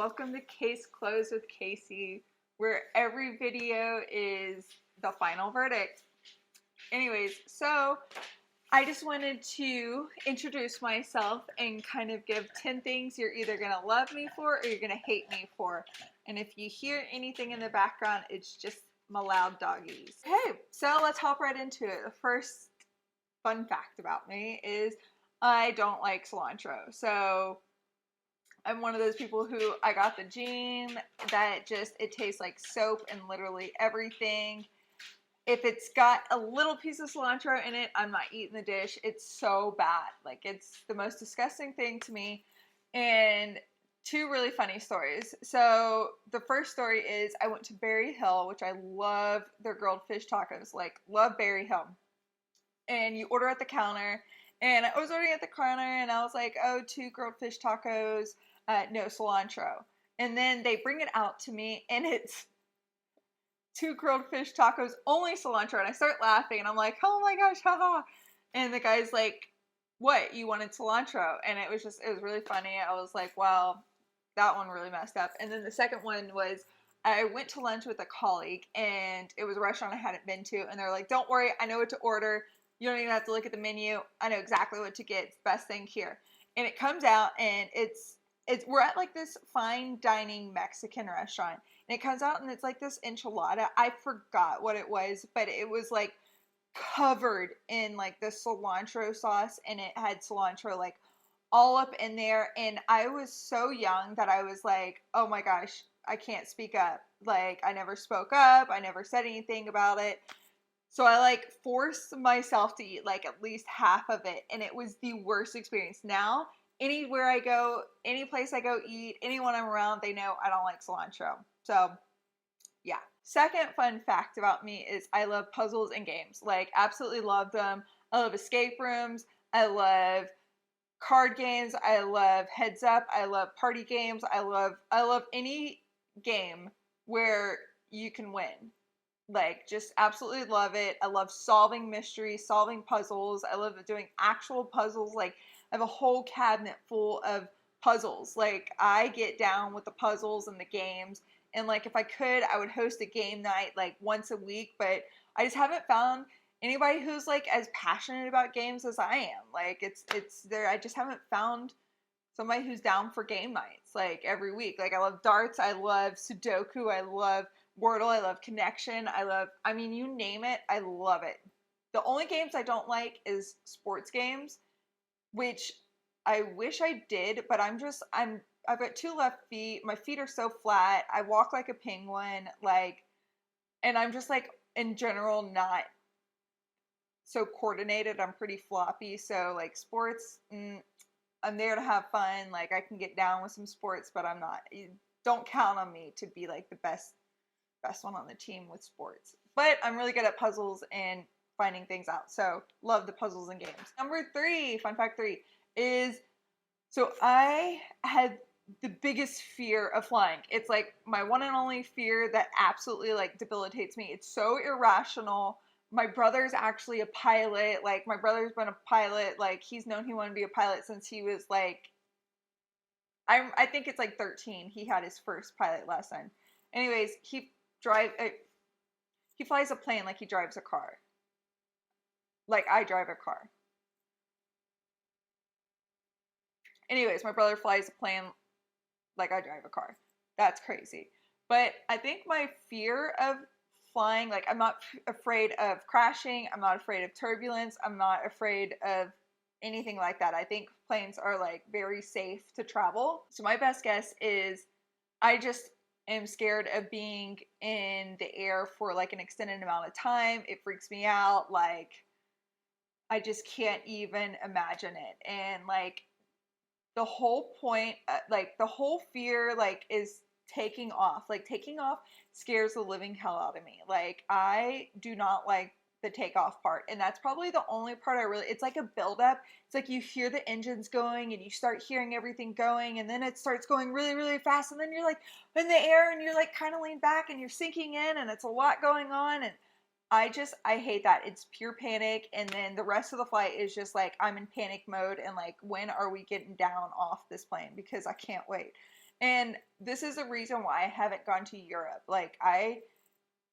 welcome to Case Closed with Casey, where every video is the final verdict. Anyways, so I just wanted to introduce myself and kind of give 10 things you're either going to love me for or you're going to hate me for. And if you hear anything in the background, it's just my loud doggies. Okay, so let's hop right into it. The first fun fact about me is I don't like cilantro. So I'm one of those people who I got the gene that just, it tastes like soap and literally everything. If it's got a little piece of cilantro in it, I'm not eating the dish. It's so bad. Like, it's the most disgusting thing to me. And two really funny stories. So the first story is I went to Berry Hill, which I love their grilled fish tacos. Like, love Berry Hill. And you order at the counter. And I was ordering at the counter and I was like, oh, 2 grilled fish tacos, no cilantro. And then they bring it out to me and it's 2 grilled fish tacos, only cilantro. And I start laughing and I'm like, oh my gosh, haha. And the guy's like, what, you wanted cilantro? And it was really funny. I was like, well, that one really messed up. And then the second one was I went to lunch with a colleague and it was a restaurant I hadn't been to. And they're like, don't worry, I know what to order. You don't even have to look at the menu. I know exactly what to get. It's the best thing here. And it comes out and we're at like this fine dining Mexican restaurant. And it comes out and it's like this enchilada. I forgot what it was, but it was like covered in like the cilantro sauce and it had cilantro like all up in there. And I was so young that I was like, oh my gosh, I can't speak up. Like, I never spoke up. I never said anything about it. So I like forced myself to eat like at least half of it. And it was the worst experience. Now, anywhere I go, any place I go eat, anyone I'm around, they know I don't like cilantro. So yeah. Second fun fact about me is I love puzzles and games. Like, absolutely love them. I love escape rooms. I love card games. I love heads up. I love party games. I love any game where you can win. Like, just absolutely love it. I love solving mysteries, solving puzzles. I love doing actual puzzles. Like, I have a whole cabinet full of puzzles. Like, I get down with the puzzles and the games. And, like, if I could, I would host a game night, like, once a week. But I just haven't found anybody who's, like, as passionate about games as I am. Like, it's there. I just haven't found somebody who's down for game nights, like, every week. Like, I love darts. I love Sudoku. I love Wordle, I love Connection, I mean, you name it, I love it. The only games I don't like is sports games, which I wish I did, but I've got 2 left feet, my feet are so flat, I walk like a penguin, like, and I'm just like, in general, not so coordinated, I'm pretty floppy, so like sports, I'm there to have fun, like I can get down with some sports, but I'm not, don't count on me to be like the best one on the team with sports. But I'm really good at puzzles and finding things out. So love the puzzles and games. Number 3, fun fact 3, is so I had the biggest fear of flying. It's like my one and only fear that absolutely like debilitates me. It's so irrational. My brother's actually a pilot. Like, my brother's been a pilot. Like, he's known he wanted to be a pilot since he was like, I think it's like 13. He had his first pilot lesson. Anyways, he flies a plane like he drives a car. Like I drive a car. Anyways, my brother flies a plane like I drive a car. That's crazy. But I think my fear of flying, like, I'm not afraid of crashing. I'm not afraid of turbulence. I'm not afraid of anything like that. I think planes are like very safe to travel. So my best guess is I just am scared of being in the air for like an extended amount of time. It freaks me out. Like, I just can't even imagine it. And like the whole point, like the whole fear, like, is taking off. Like, taking off scares the living hell out of me. Like, I do not like the takeoff part, and that's probably the only part it's like a buildup. It's like you hear the engines going and you start hearing everything going, and then it starts going really, really fast, and then you're like in the air and you're like kind of leaned back and you're sinking in and it's a lot going on, and I hate that. It's pure panic, and then the rest of the flight is just like I'm in panic mode and like, when are we getting down off this plane, because I can't wait. And this is the reason why I haven't gone to Europe. Like, I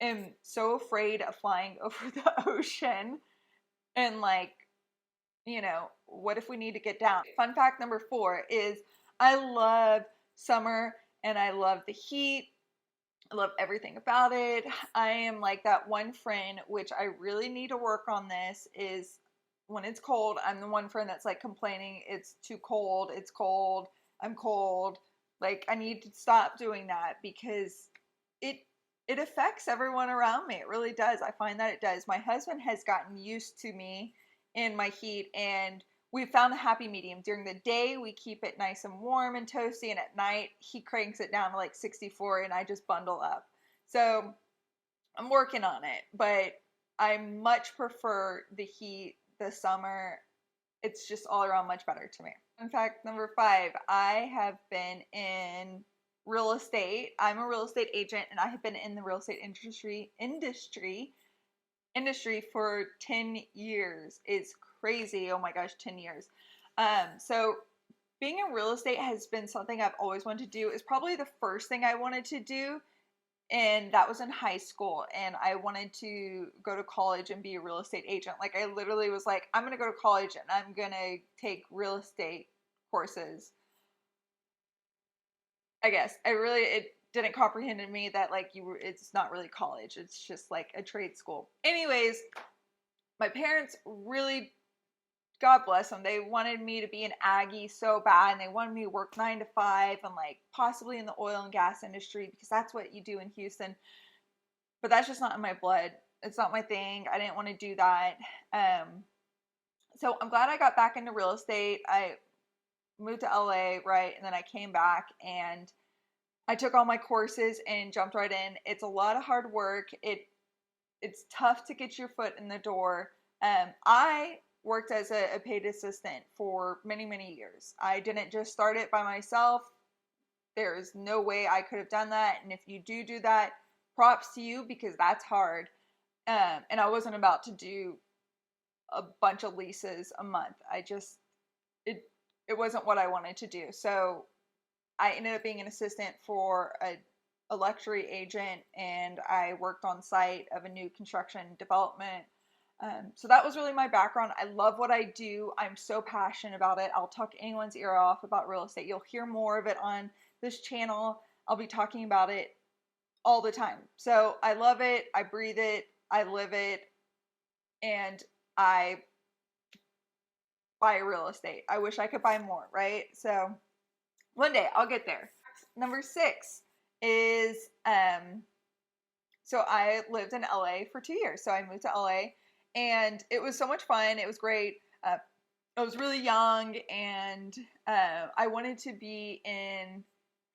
am so afraid of flying over the ocean and, like, what if we need to get down? Fun fact number 4 is I love summer and I love the heat. I love everything about it. I am like that one friend, which I really need to work on this, is when it's cold, I'm the one friend that's like complaining it's too cold, it's cold, I'm cold. Like, I need to stop doing that because it it affects everyone around me. It really does. I find that it does. My husband has gotten used to me in my heat, and we found a happy medium. During the day, we keep it nice and warm and toasty, and at night, he cranks it down to like 64, and I just bundle up. So I'm working on it, but I much prefer the heat, the summer. It's just all around much better to me. In fact, number 5, I have been in real estate. I'm a real estate agent, and I have been in the real estate industry for 10 years. It's crazy. Oh my gosh, 10 years. So being in real estate has been something I've always wanted to do. It's probably the first thing I wanted to do, and that was in high school, and I wanted to go to college and be a real estate agent. Like, I literally was like, I'm going to go to college and I'm going to take real estate courses. I guess it didn't comprehend in me that, like, it's not really college, it's just like a trade school. Anyways, my parents really, God bless them, they wanted me to be an Aggie so bad, and they wanted me to work 9 to 5 and like possibly in the oil and gas industry because that's what you do in Houston. But that's just not in my blood. It's not my thing. I didn't want to do that. So I'm glad I got back into real estate. I moved to LA, right? And then I came back and I took all my courses and jumped right in. It's a lot of hard work. It's tough to get your foot in the door. I worked as a paid assistant for many, many years. I didn't just start it by myself. There's no way I could have done that. And if you do that, props to you because that's hard. And I wasn't about to do a bunch of leases a month. It it wasn't what I wanted to do. So I ended up being an assistant for a luxury agent, and I worked on site of a new construction development. So that was really my background. I love what I do. I'm so passionate about it. I'll talk anyone's ear off about real estate. You'll hear more of it on this channel. I'll be talking about it all the time. So I love it. I breathe it. I live it. And I buy real estate. I wish I could buy more, right? So one day I'll get there. Number 6 is so I lived in LA for 2 years. So I moved to LA, and it was so much fun. It was great. I was really young, and I wanted to be in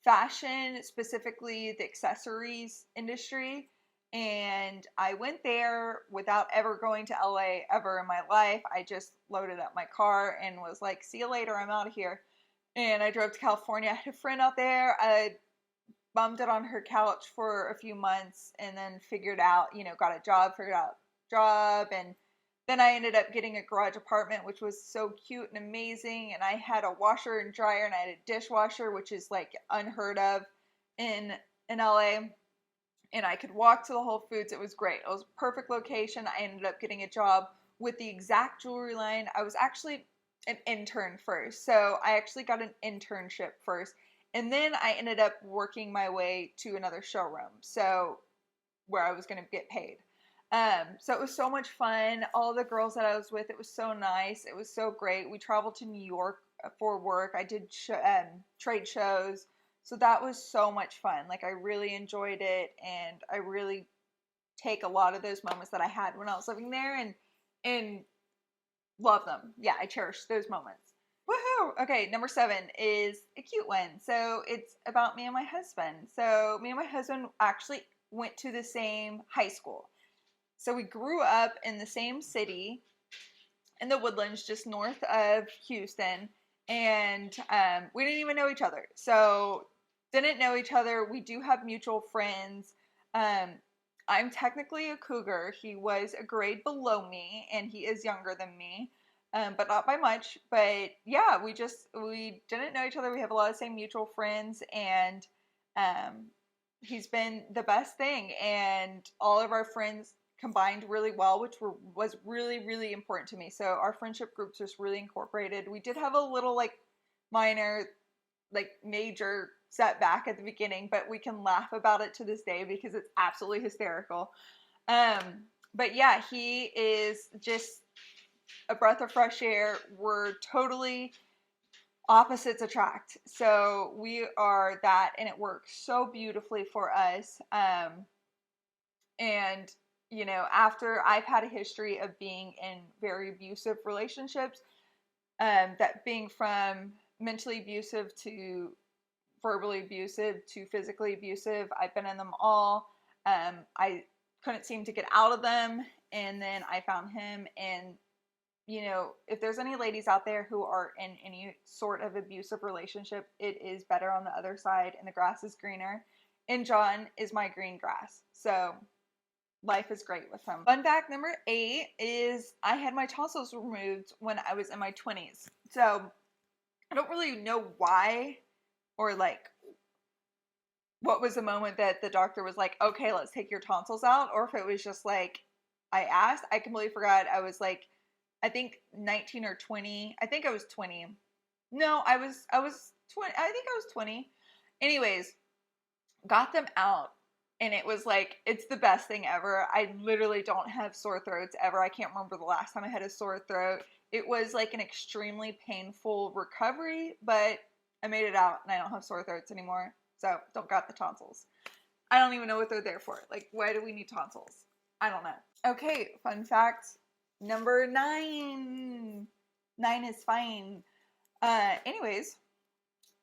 fashion, specifically the accessories industry. And I went there without ever going to LA ever in my life. I just loaded up my car and was like, see you later, I'm out of here. And I drove to California. I had a friend out there. I bummed it on her couch for a few months and then figured out, got a job, and then I ended up getting a garage apartment, which was so cute and amazing. And I had a washer and dryer, and I had a dishwasher, which is like unheard of in LA. And I could walk to the Whole Foods. It was great. It was a perfect location. I ended up getting a job with the exact jewelry line. I was actually an intern first. So I actually got an internship first. And then I ended up working my way to another showroom. So where I was going to get paid. So it was so much fun. All the girls that I was with, it was so nice. It was so great. We traveled to New York for work. I did trade shows. So that was so much fun. Like, I really enjoyed it, and I really take a lot of those moments that I had when I was living there and love them. Yeah, I cherish those moments. Woohoo! Okay, number 7 is a cute one. So it's about me and my husband. So me and my husband actually went to the same high school. So we grew up in the same city in the Woodlands, just north of Houston, and we didn't even know each other. So didn't know each other. We do have mutual friends. I'm technically a cougar. He was a grade below me, and he is younger than me. but not by much. But yeah, we didn't know each other. We have a lot of same mutual friends, and um, he's been the best thing. And all of our friends combined really well, which was really, really important to me. So our friendship groups just really incorporated. We did have a little like minor, like major setback at the beginning, but we can laugh about it to this day because it's absolutely hysterical. But yeah, he is just a breath of fresh air. We're totally opposites attract. So we are that, and it works so beautifully for us. And you know, after I've had a history of being in very abusive relationships, that being from mentally abusive to verbally abusive to physically abusive, I've been in them all. I couldn't seem to get out of them, and then I found him. And you know, if there's any ladies out there who are in any sort of abusive relationship, it is better on the other side, and the grass is greener. And John is my green grass. So life is great with him. Fun fact number 8 is I had my tonsils removed when I was in my 20s. So I don't really know why or like what was the moment that the doctor was like, okay, let's take your tonsils out, or if it was just like I asked. I completely forgot. I was like, I think 19 or 20. I think I was 20. No, I was 20. I think I was 20. Anyways, got them out, and it was like, it's the best thing ever. I literally don't have sore throats ever. I can't remember the last time I had a sore throat. It was like an extremely painful recovery, but I made it out and I don't have sore throats anymore. So don't got the tonsils. I don't even know what they're there for. Like, why do we need tonsils? I don't know. Okay, fun fact number 9. 9 is fine. Anyways,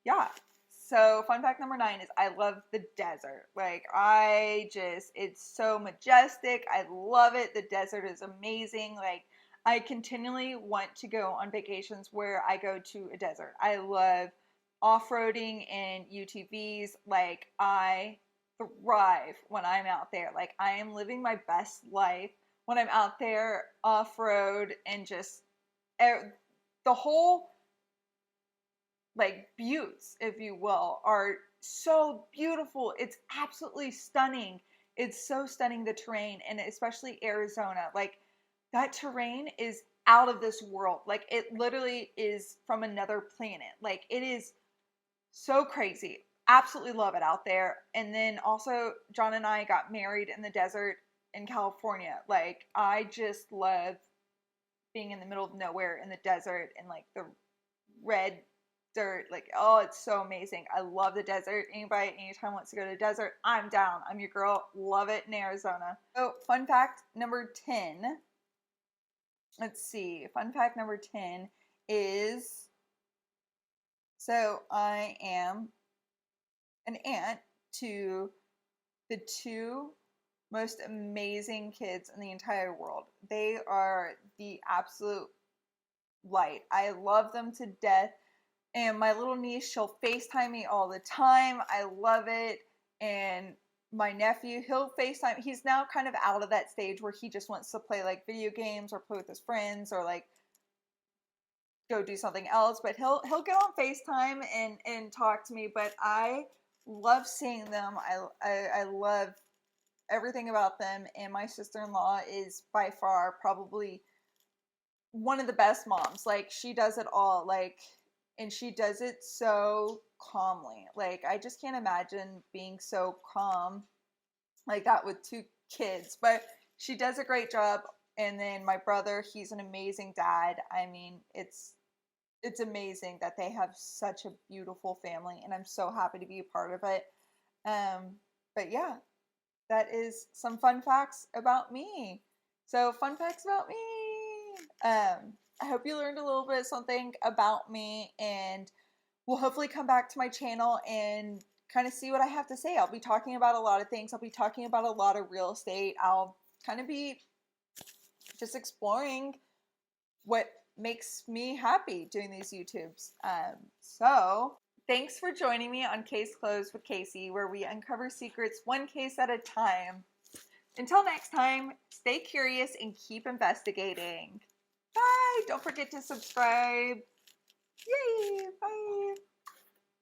yeah. So fun fact number 9 is I love the desert. Like, it's so majestic. I love it. The desert is amazing. Like, I continually want to go on vacations where I go to a desert. I love off-roading and UTVs. Like, I thrive when I'm out there. Like, I am living my best life when I'm out there off-road, and just the whole like buttes, if you will, are so beautiful. It's absolutely stunning. It's so stunning, the terrain, and especially Arizona. Like, that terrain is out of this world. Like, it literally is from another planet. Like, it is so crazy. Absolutely love it out there. And then also, John and I got married in the desert in California. Like, I just love being in the middle of nowhere in the desert, and like the red dirt. Like, oh, it's so amazing. I love the desert. Anybody anytime wants to go to the desert, I'm down. I'm your girl. Love it in Arizona. So fun fact number 10. Let's see. Fun fact number 10 is, so I am an aunt to the 2 most amazing kids in the entire world. They are the absolute light. I love them to death. And my little niece, she'll FaceTime me all the time. I love it. And my nephew, he'll FaceTime. He's now kind of out of that stage where he just wants to play like video games or play with his friends or like go do something else. But he'll get on FaceTime and talk to me. But I love seeing them. I love everything about them. And my sister-in-law is by far probably one of the best moms. Like, she does it all. Like, and she does it so calmly. Like, I just can't imagine being so calm like that with 2 kids. But she does a great job. And then my brother, he's an amazing dad. I mean, it's amazing that they have such a beautiful family, and I'm so happy to be a part of it. But yeah, that is some fun facts about me. So, fun facts about me. I hope you learned a little bit of something about me, and we'll hopefully come back to my channel and kind of see what I have to say. I'll be talking about a lot of things. I'll be talking about a lot of real estate. I'll kind of be just exploring what makes me happy doing these YouTubes. So thanks for joining me on Case Closed with Casey, where we uncover secrets one case at a time. Until next time, stay curious and keep investigating. Bye. Don't forget to subscribe. Yay. Bye.